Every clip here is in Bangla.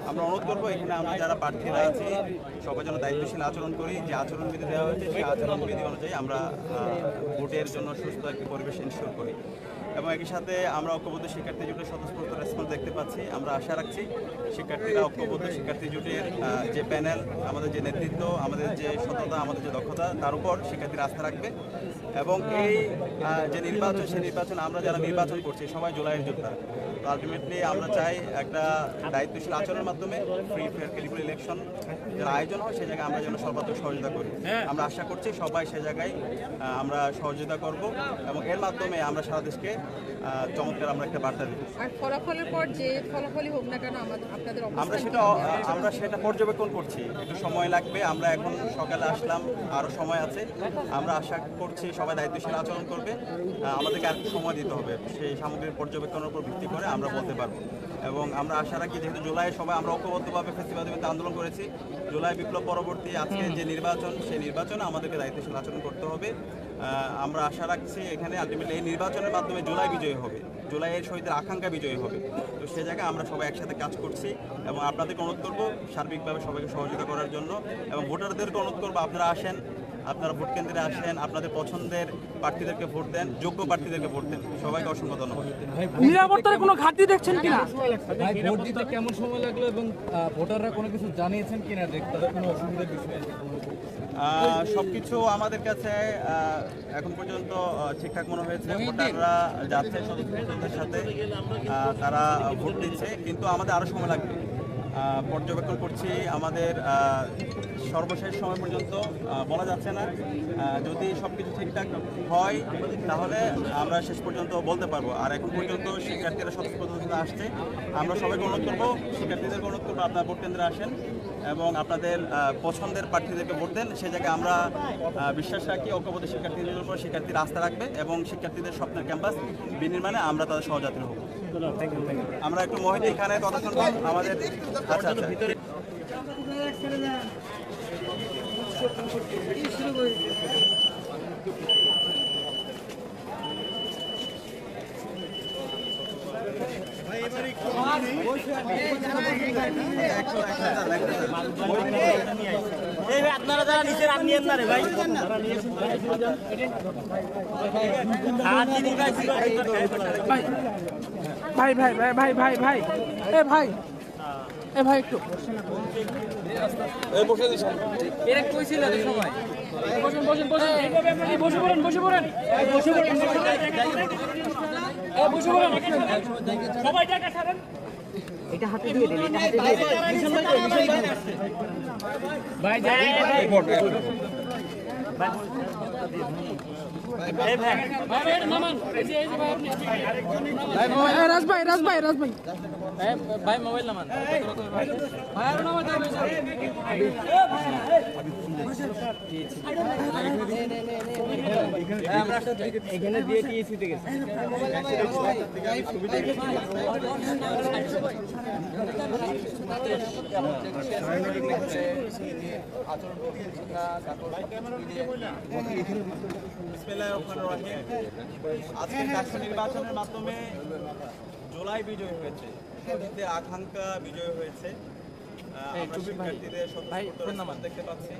আমরা অনুরোধ করবো এখানে আমরা যারা প্রার্থীরা আছি সবাই যেন দায়িত্বশীল আচরণ করি, যে আচরণবিধি দেওয়া হয়েছে সেই আচরণবিধি অনুযায়ী আমরা ভোটের জন্য সুস্থ একটি পরিবেশ ইনশিওর করি। এবং একই সাথে আমরা ঐক্যবদ্ধ শিক্ষার্থী জোটের স্বতঃস্ফূর্ত রেসপন্স দেখতে পাচ্ছি। আমরা আশা রাখছি শিক্ষার্থীরা ঐক্যবদ্ধ শিক্ষার্থী জোটের যে প্যানেল, আমাদের যে নেতৃত্ব, আমাদের যে সততা, আমাদের যে দক্ষতা, তার উপর শিক্ষার্থীরা আস্থা রাখবে। এবং এই যে নির্বাচন, সেই নির্বাচন আমরা যারা নির্বাচন করছি সবাই জুলাইয়ের যোদ্ধা। তো আলটিমেটলি আমরা চাই একটা দায়িত্বশীল আচরণের মাধ্যমে ফ্রি ফেয়ার ক্রেডিবল ইলেকশন যারা আয়োজন হয় সেই জায়গায় আমরা যেন সর্বাত্মক সহযোগিতা করি। আমরা আশা করছি সবাই সে জায়গায় আমরা সহযোগিতা করব এবং এর মাধ্যমে আমরা সারা দেশকে চমৎকার আমরা একটা বার্তা দেব। আর ফলাফলের পর যে ফলাফলই হোক না কেন আপনাদের আমরা সেটা পর্যবেক্ষণ করছি, একটু সময় লাগবে। আমরা এখন সকালে আসলাম, আরও সময় আছে। আমরা আশা করছি সবাই দায়িত্বশীল আচরণ করবে, আমাদেরকে আর একটু সময় দিতে হবে। সেই সামগ্রিক পর্যবেক্ষণের উপর ভিত্তি করে আমরা বলতে পারবো। এবং আমরা আশা রাখি যেহেতু জুলাই সবাই আমরা ঐক্যবদ্ধভাবে ফেস্টিভ্যাল আন্দোলন করেছি, জুলাই বিপ্লব পরবর্তী আজকে যে নির্বাচন, সেই নির্বাচনে আমাদেরকে দায়িত্বশীল আচরণ করতে হবে। আমরা আশা রাখছি এখানে আলটিমেটলি এই নির্বাচনের মাধ্যমে জুলাই বিজয়ী হবে, জুলাইয়ের শহীদের আকাঙ্ক্ষা বিজয়ী হবে। তো সে জায়গায় আমরা সবাই একসাথে কাজ করছি এবং আপনাদেরকে অনুরোধ করবো সার্বিকভাবে সবাইকে সহযোগিতা করার জন্য। এবং ভোটারদেরকে অনুরোধ করবো আপনারা আসেন, আপনারা ভোট কেন্দ্রে আসেন, আপনাদের পছন্দের প্রার্থীদেরকে ভোট দেন, যোগ্য প্রার্থীদেরকে ভোট দেন। সবাইকে অসংখ্য ধন্যবাদ। নিরাপত্তার কোনো ঘাটতি দেখছেন কিনা? ভোট দিতে কেমন সময় লাগলো এবং ভোটাররা কোনো কিছু জানিয়েছেন কিনা যে তাদের কোনো অসুবিধার বিষয়? সবকিছু আমাদের কাছে এখন পর্যন্ত ঠিকঠাক মনে হয়েছে। ভোটাররা যাচ্ছে সদস্যদের সাথে, তারা ভোট দিচ্ছে, কিন্তু আমাদের আরও সময় লাগবে। পর্যবেক্ষণ করছি, আমাদের সর্বশেষ সময় পর্যন্ত বলা যাচ্ছে না। যদি সব কিছু ঠিকঠাক হয় তাহলে আমরা শেষ পর্যন্ত বলতে পারবো। আর এখন পর্যন্ত শিক্ষার্থীরা স্বতঃস্ফূর্ত আসছে। আমরা সবাইকে অনুরোধ করবো, শিক্ষার্থীদেরকে অনুরোধ করবো আপনারা ভোট কেন্দ্রে আসেন এবং আপনাদের পছন্দের প্রার্থীদেরকে ভোট দেন। সে জায়গায় আমরা বিশ্বাস রাখি ঐক্যবদ্ধ শিক্ষার্থীদের উপর শিক্ষার্থীরা আস্থা রাখবে এবং শিক্ষার্থীদের স্বপ্নের ক্যাম্পাস বিনির্মাণে আমরা তাদের সহযাত্রী হব। আমরা একটু মহিলা এখানে কথা শুনবো আমাদের। আচ্ছা আচ্ছা, আপনারা যারা নিচের আর নিয়েন না রে ভাই, ভাই ভাই ভাই ভাই ভাই ভাই এ ভাই এ ভাই একটু এরা কইছিল সময় বসেন বসেন বসেন বসে পড়েন বসে পড়েন বসে পড়েন বসে পড়েন সবাই জায়গা ছাড়েন। এটা হাতে দিয়ে দেন, এটা হাতে দিয়ে দেন ভাই। রাজভাই ভাই মোবাইল নামান এখানে দিয়ে টিএসিতে গেছে। আজকে ডাকসু নির্বাচনের মাধ্যমে জুলাই বিজয় হয়েছে, শহীদদের আকাঙ্ক্ষা বিজয় হয়েছে। আমরা শিক্ষার্থীদের স্বতঃস্ফূর্ত রেসপন্স দেখতে পাচ্ছি।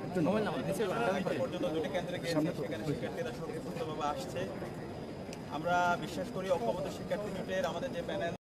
এখন পর্যন্ত দুটি কেন্দ্রে গিয়েছে, সেখানে শিক্ষার্থীরা স্বতঃস্ফূর্তভাবে আসছে। আমরা বিশ্বাস করি ঐক্যবদ্ধ শিক্ষার্থী জোটের আমাদের যে প্যানেল